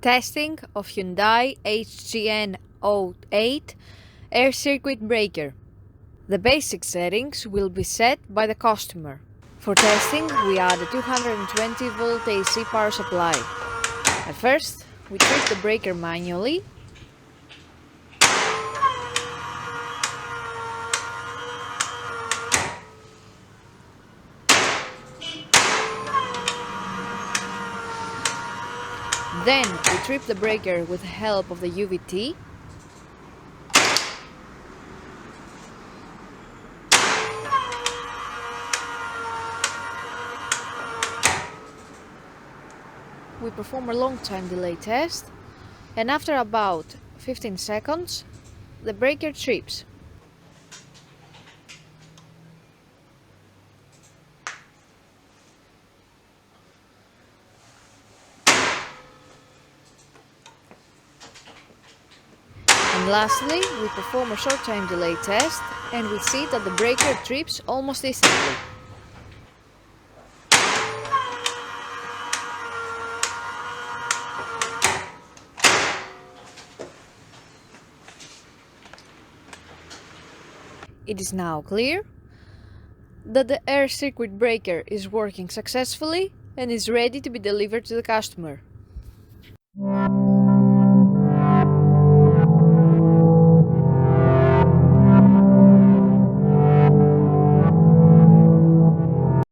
Testing of Hyundai HGN08 air circuit breaker. The basic settings will be set by the customer. For testing, we add a 220 volt AC power supply. At first, we trip the breaker manually. Then we trip the breaker with the help of the UVT. We perform a long time delay test, and after about 15 seconds, the breaker trips. And lastly, we perform a short time delay test, and we see that the breaker trips almost instantly. It is now clear that the air circuit breaker is working successfully and is ready to be delivered to the customer.